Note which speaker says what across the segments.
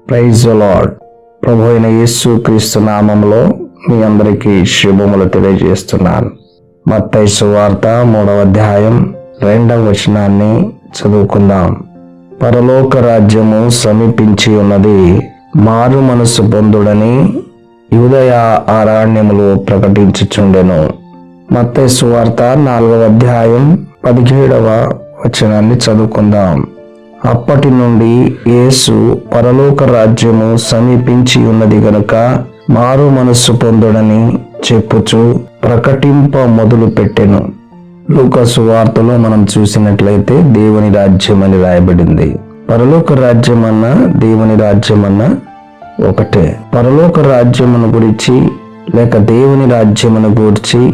Speaker 1: Praise the lord. ప్రభు అయిన యేసు క్రీస్తు నామములో మీ అందరికీ శుభములు తెలియజేస్తున్నాను. మత్తయి సువార్త 3వ అధ్యాయం 2వ వచనాన్ని చదువుకుందాం. పరలోక రాజ్యము సమీపించి ఉన్నది, మారు మనసు పొందుడని యూదయ అరణ్యములో ప్రకటించుచుండెను. మత్తయి సువార్త 4వ అధ్యాయం 17వ వచనాన్ని చదువుకుందాం. అప్పటి నుండి యేసు పరలోక రాజ్యము సమీపించి ఉన్నది గనుక మారు మనస్సు పొందుడని చెప్పుచు ప్రకటింప మొదలు పెట్టెను. లూకా సువార్తలో మనం చూసినట్లయితే దేవుని రాజ్యం అని రాయబడింది. పరలోక రాజ్యమన్నా దేవుని రాజ్యమన్నా ఒకటే. పరలోక రాజ్యమును గురించి లేక దేవుని రాజ్యమును గూర్చి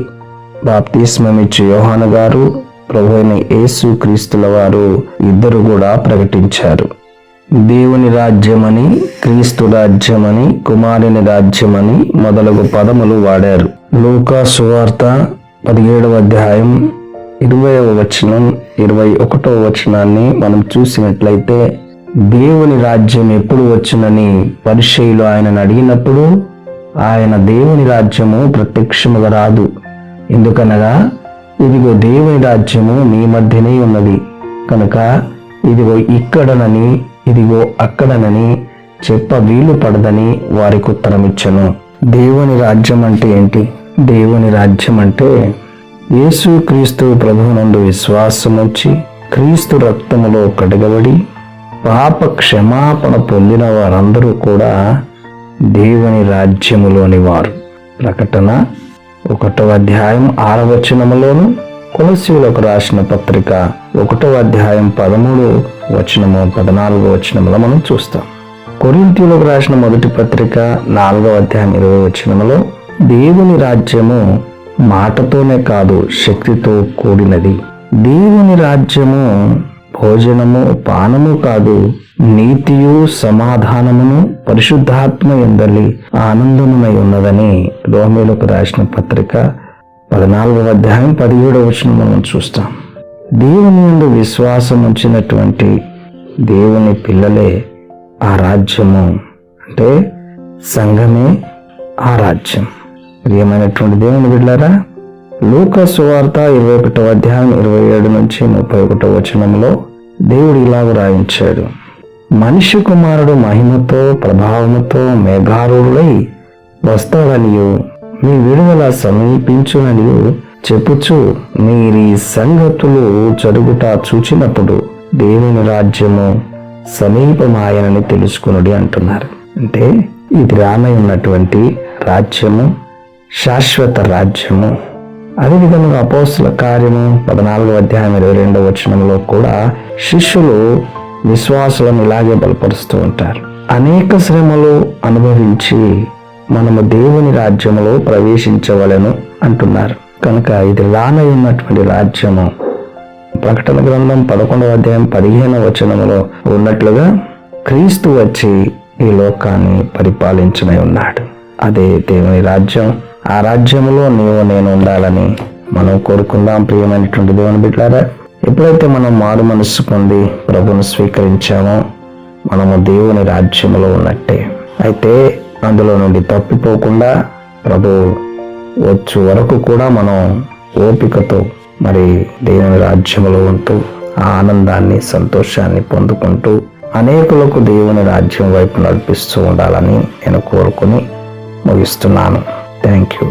Speaker 1: బాప్తిస్మమిచ్చు యోహాను గారు, ప్రభు అయిన యేసు క్రీస్తుల వారు ఇద్దరు కూడా ప్రకటించారు. దేవుని రాజ్యమని, క్రీస్తు రాజ్యమని, కుమారుని రాజ్యమని మొదలగు పదములు వాడారు. లూకా సువార్త 17వ అధ్యాయం 20వ వచనం 21వ వచనాన్ని మనం చూసినట్లయితే, దేవుని రాజ్యం ఎప్పుడు వచ్చునని పరిసయ్యులు ఆయనను అడిగినప్పుడు ఆయన దేవుని రాజ్యము ప్రత్యక్షముగా రాదు, ఎందుకనగా ఇదిగో దేవుని రాజ్యము మీ మధ్యనే ఉన్నది కనుక ఇదిగో ఇక్కడనని ఇదిగో అక్కడనని చెప్ప వీలు పడదని వారికి ఉత్తరమిచ్చెను. దేవుని రాజ్యం అంటే ఏంటి? దేవుని రాజ్యం అంటే యేసు క్రీస్తు ప్రభువునందు విశ్వాసం వచ్చి క్రీస్తు రక్తములో కడగబడి పాప క్షమాపణ పొందిన వారందరూ కూడా దేవుని రాజ్యములోని వారు. ప్రకటన 1వ అధ్యాయం 6వ వచనములోను, కొలస్సీయులకు రాసిన పత్రిక 1వ అధ్యాయం 13వ వచనము 14వ వచనములో మనం చూస్తాం. కొరింథీయులకు రాసిన మొదటి పత్రిక 4వ అధ్యాయం 20వ వచనములో దేవుని రాజ్యము మాటతోనే కాదు శక్తితో కూడినది. దేవుని రాజ్యము భోజనము పానము కాదు, నీతియు సమాధానమును పరిశుద్ధాత్మ యందలి ఆనందమునై ఉన్నదని రోమీయులకు రాసిన పత్రిక 14వ అధ్యాయం 17వ వచనం మనం చూస్తాం. దేవుని యందు విశ్వాసం ఉంచినటువంటి దేవుని పిల్లలే ఆ రాజ్యము, అంటే సంఘమే ఆ రాజ్యం. ప్రియమైనటువంటి దేవుని బిడ్డలారా, లూకా సువార్త 21వ అధ్యాయం 27 నుంచి 31వ వచనంలో దేవుడు ఇలాగ రాయించాడు. మనిషి కుమారుడు మహిమతో ప్రభావముతో మేఘారూఢుడై వస్తాడనియు మీ విడుదల సమీపించుననియు చెప్పుచు మీరీ సంగతులు జరుగుట చూచినప్పుడు దేవుని రాజ్యము సమీపమాయనని తెలుసుకునుడి అంటున్నారు. అంటే ఇది రానై ఉన్నటువంటి రాజ్యము శాశ్వత రాజ్యము. అదేవిధంగా అపోస్తల కార్యము 14వ అధ్యాయం 22వ వచనంలో కూడా శిష్యులు విశ్వాసులను ఇలాగే బలపరుస్తూ ఉంటారు. అనేక శ్రమలు అనుభవించి మనము దేవుని రాజ్యములో ప్రవేశించవలెను అంటున్నారు. కనుక ఇది రానై ఉన్నటువంటి రాజ్యము. ప్రకటన గ్రంథం 11వ అధ్యాయం 15వ వచనములో ఉన్నట్లుగా క్రీస్తు వచ్చి ఈ లోకాన్ని పరిపాలించనై ఉన్నాడు. అదే దేవుని రాజ్యం. ఆ రాజ్యములో నీవు నేను ఉండాలని మనం కోరుకుందాం. ప్రియమైనటువంటి దేవుని బిడ్డలారా, ఎప్పుడైతే మనం మారు మనస్సు పొంది ప్రభువును స్వీకరించామో మనము దేవుని రాజ్యములో ఉన్నట్టే. అయితే అందులో నుండి తప్పిపోకుండా ప్రభు వచ్చు వరకు కూడా మనం ఓపికతో మరి దేవుని రాజ్యములో ఉంటూ ఆ ఆనందాన్ని సంతోషాన్ని పొందుకుంటూ అనేకులకు దేవుని రాజ్యం వైపు నడిపిస్తూ ఉండాలని నేను కోరుకుని ముగిస్తున్నాను. Thank you.